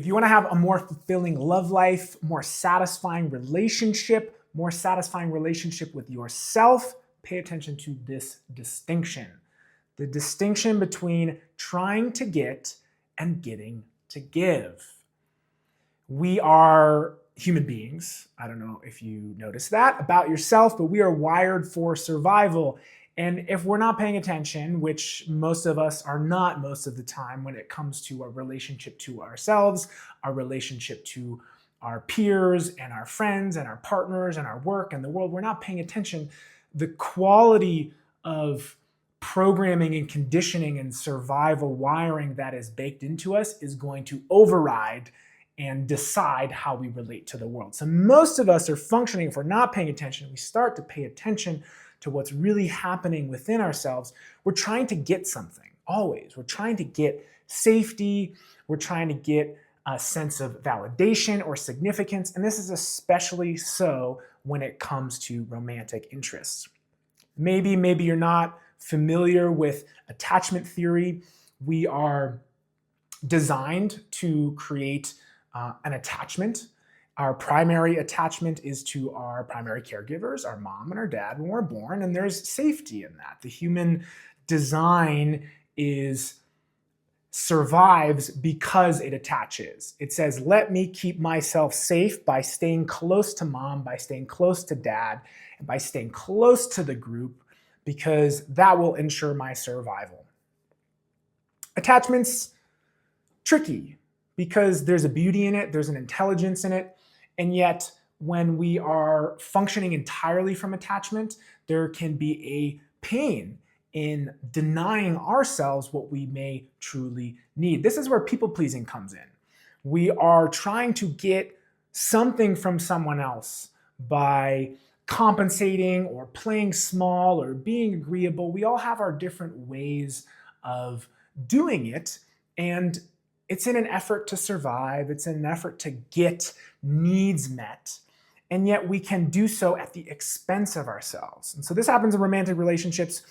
If you want to have a more fulfilling love life, more satisfying relationship with yourself, pay attention to this distinction. The distinction between trying to get and getting to give. We are human beings. I don't know if you noticed that about yourself, but we are wired for survival. And if we're not paying attention, which most of us are not most of the time when it comes to our relationship to ourselves, our relationship to our peers and our friends and our partners and our work and the world, we're not paying attention. The quality of programming and conditioning and survival wiring that is baked into us is going to override and decide how we relate to the world. So most of us are functioning, if we're not paying attention, we start to pay attention to what's really happening within ourselves. We're trying to get something, always. We're trying to get safety. We're trying to get a sense of validation or significance. And this is especially so when it comes to romantic interests. Maybe you're not familiar with attachment theory. We are designed to create an attachment. Our primary attachment is to our primary caregivers, our mom and our dad when we're born, and there's safety in that. The human design survives because it attaches. It says, let me keep myself safe by staying close to mom, by staying close to dad, and by staying close to the group, because that will ensure my survival. Attachment's tricky because there's a beauty in it, there's an intelligence in it, and yet when we are functioning entirely from attachment, there can be a pain in denying ourselves what we may truly need. This is where people-pleasing comes in. We are trying to get something from someone else by compensating or playing small or being agreeable. We all have our different ways of doing it, and it's in an effort to survive. It's in an effort to get needs met. And yet we can do so at the expense of ourselves. And so this happens in romantic relationships.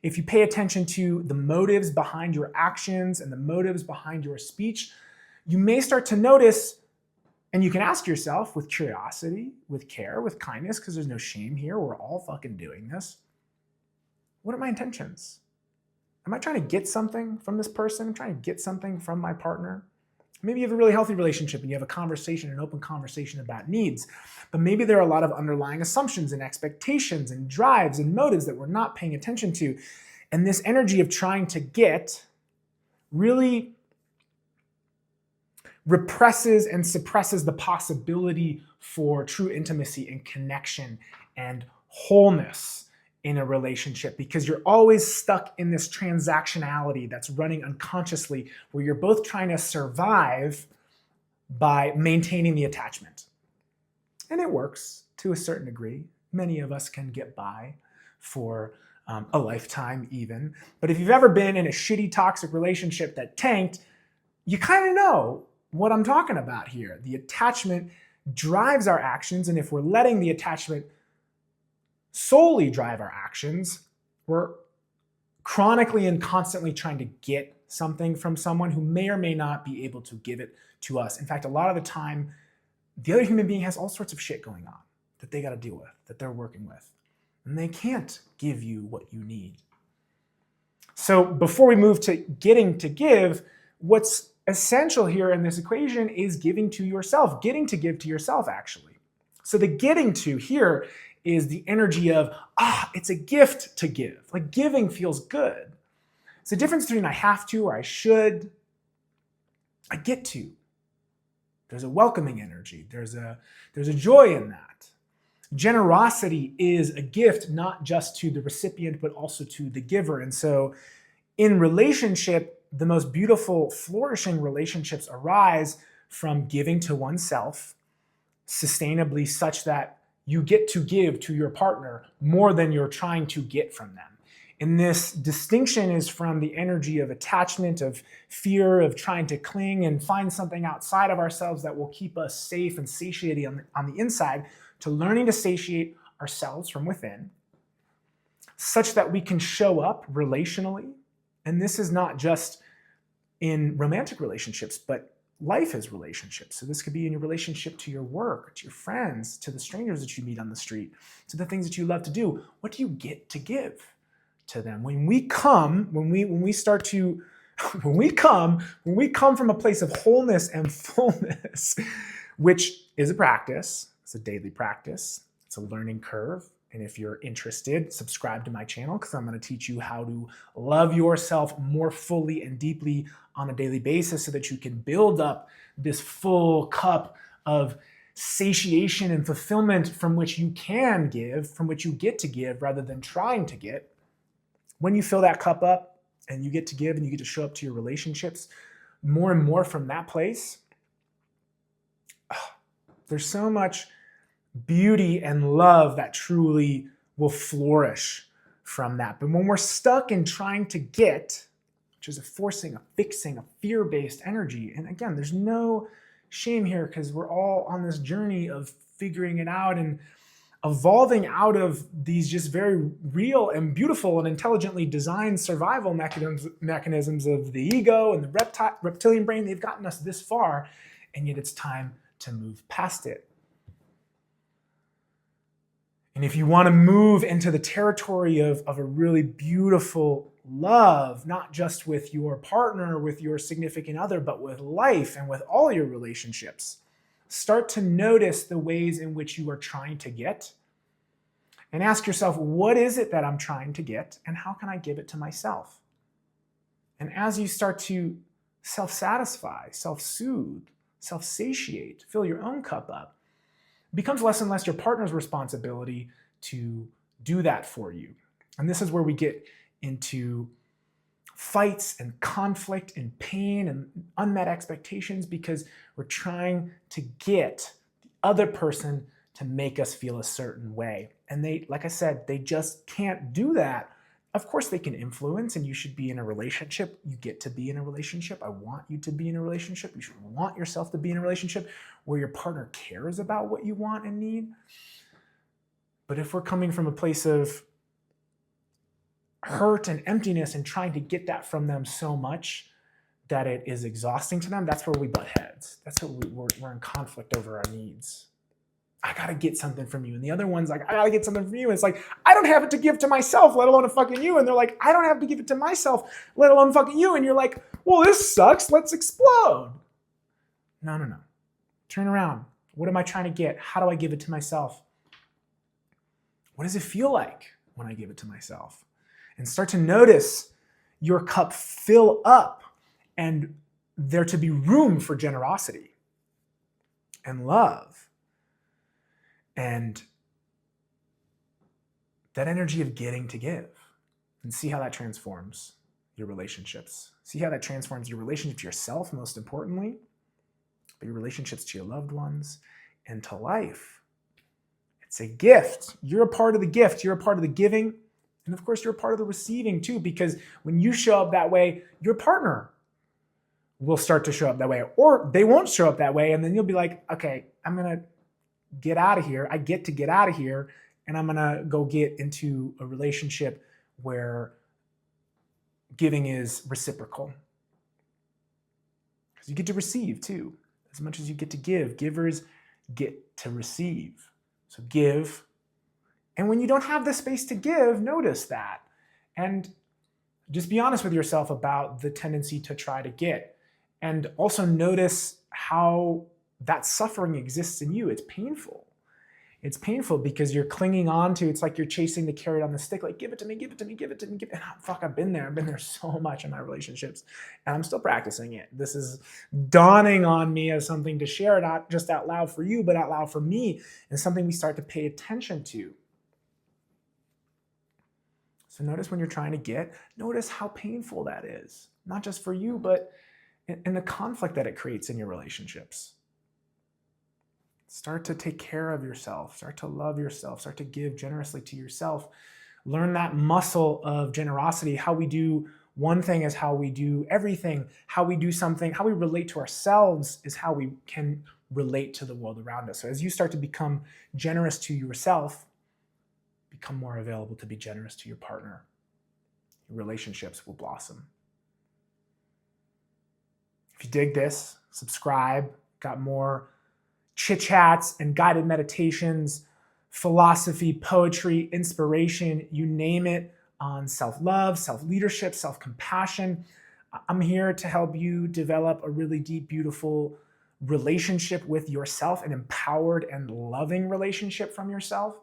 If you pay attention to the motives behind your actions and the motives behind your speech, you may start to notice, and you can ask yourself with curiosity, with care, with kindness, because there's no shame here. We're all fucking doing this. What are my intentions? Am I trying to get something from this person? I'm trying to get something from my partner. Maybe you have a really healthy relationship and you have a conversation, an open conversation about needs, but maybe there are a lot of underlying assumptions and expectations and drives and motives that we're not paying attention to. And this energy of trying to get really represses and suppresses the possibility for true intimacy and connection and wholeness in a relationship, because you're always stuck in this transactionality that's running unconsciously where you're both trying to survive by maintaining the attachment. And it works to a certain degree. Many of us can get by for a lifetime even. But if you've ever been in a shitty toxic relationship that tanked, you kind of know what I'm talking about here. The attachment drives our actions, and if we're letting the attachment solely drive our actions, we're chronically and constantly trying to get something from someone who may or may not be able to give it to us. In fact, a lot of the time, the other human being has all sorts of shit going on that they got to deal with, that they're working with, and they can't give you what you need. So before we move to getting to give, what's essential here in this equation is giving to yourself, getting to give to yourself, actually. So the getting to here is the energy of, it's a gift to give. Like giving feels good. It's the difference between I have to or I should. I get to. There's a welcoming energy. There's a joy in that. Generosity is a gift, not just to the recipient, but also to the giver. And so in relationship, the most beautiful, flourishing relationships arise from giving to oneself sustainably, such that you get to give to your partner more than you're trying to get from them. And this distinction is from the energy of attachment, of fear, of trying to cling and find something outside of ourselves that will keep us safe and satiated on the inside, to learning to satiate ourselves from within, such that we can show up relationally. And this is not just in romantic relationships, but life is relationships. So this could be in your relationship to your work, to your friends, to the strangers that you meet on the street, to the things that you love to do. What do you get to give to them? When we come from a place of wholeness and fullness, which is a practice, it's a daily practice, it's a learning curve. And if you're interested, subscribe to my channel because I'm going to teach you how to love yourself more fully and deeply on a daily basis so that you can build up this full cup of satiation and fulfillment from which you can give, from which you get to give rather than trying to get. When you fill that cup up and you get to give and you get to show up to your relationships more and more from that place, there's so much beauty and love that truly will flourish from that. But when we're stuck in trying to get, which is a forcing, a fixing, a fear-based energy, and again, there's no shame here because we're all on this journey of figuring it out and evolving out of these just very real and beautiful and intelligently designed survival mechanisms of the ego and the reptilian brain. They've gotten us this far, and yet it's time to move past it. And if you want to move into the territory of a really beautiful love, not just with your partner, with your significant other, but with life and with all your relationships, start to notice the ways in which you are trying to get and ask yourself, what is it that I'm trying to get and how can I give it to myself? And as you start to self-satisfy, self-soothe, self-satiate, fill your own cup up, it becomes less and less your partner's responsibility to do that for you. And this is where we get into fights and conflict and pain and unmet expectations because we're trying to get the other person to make us feel a certain way. And they, like I said, they just can't do that. Of course they can influence, and you should be in a relationship. You get to be in a relationship. I want you to be in a relationship. You should want yourself to be in a relationship where your partner cares about what you want and need. But if we're coming from a place of hurt and emptiness and trying to get that from them so much that it is exhausting to them, that's where we butt heads. That's where we're in conflict over our needs. I gotta get something from you. And the other one's like, I gotta get something from you. And it's like, I don't have it to give to myself, let alone a fucking you. And they're like, I don't have to give it to myself, let alone fucking you. And you're like, well, this sucks. Let's explode. No. Turn around. What am I trying to get? How do I give it to myself? What does it feel like when I give it to myself? And start to notice your cup fill up and there to be room for generosity and love. And that energy of getting to give, and see how that transforms your relationships. See how that transforms your relationship to yourself, most importantly, but your relationships to your loved ones and to life. It's a gift. You're a part of the gift. You're a part of the giving. And of course, you're a part of the receiving too, because when you show up that way, your partner will start to show up that way, or they won't show up that way. And then you'll be like, okay, I'm going to get out of here. I get to get out of here, and I'm going to go get into a relationship where giving is reciprocal. Because you get to receive too. As much as you get to give, givers get to receive. So give. And when you don't have the space to give, notice that. And just be honest with yourself about the tendency to try to get. And also notice how that suffering exists in you. It's painful. It's painful because you're clinging on to, it's like you're chasing the carrot on the stick, like, give it to me, give it to me, give it to me, give it. And I've been there. I've been there so much in my relationships, and I'm still practicing it. This is dawning on me as something to share, not just out loud for you, but out loud for me, and something we start to pay attention to. So notice when you're trying to get, notice how painful that is, not just for you, but in the conflict that it creates in your relationships. Start to take care of yourself. Start to love yourself. Start to give generously to yourself. Learn that muscle of generosity. How we do one thing is how we do everything. How we do something, how we relate to ourselves is how we can relate to the world around us. So as you start to become generous to yourself, become more available to be generous to your partner. Your relationships will blossom. If you dig this, subscribe. Got more chit chats and guided meditations, philosophy, poetry, inspiration, you name it, on self-love, self-leadership, self-compassion. I'm here to help you develop a really deep, beautiful relationship with yourself, an empowered and loving relationship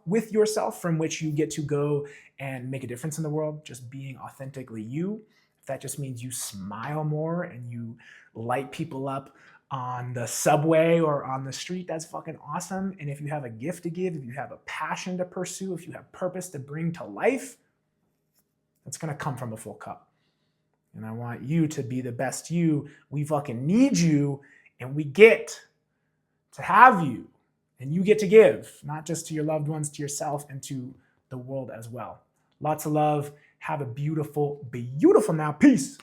with yourself, from which you get to go and make a difference in the world, just being authentically you. If that just means you smile more and you light people up on the subway or on the street, that's fucking awesome. And if you have a gift to give, if you have a passion to pursue, if you have purpose to bring to life, that's gonna come from a full cup. And I want you to be the best you. We fucking need you, and we get to have you, and you get to give, not just to your loved ones, to yourself, and to the world as well. Lots of love. Have a beautiful, beautiful now. Peace.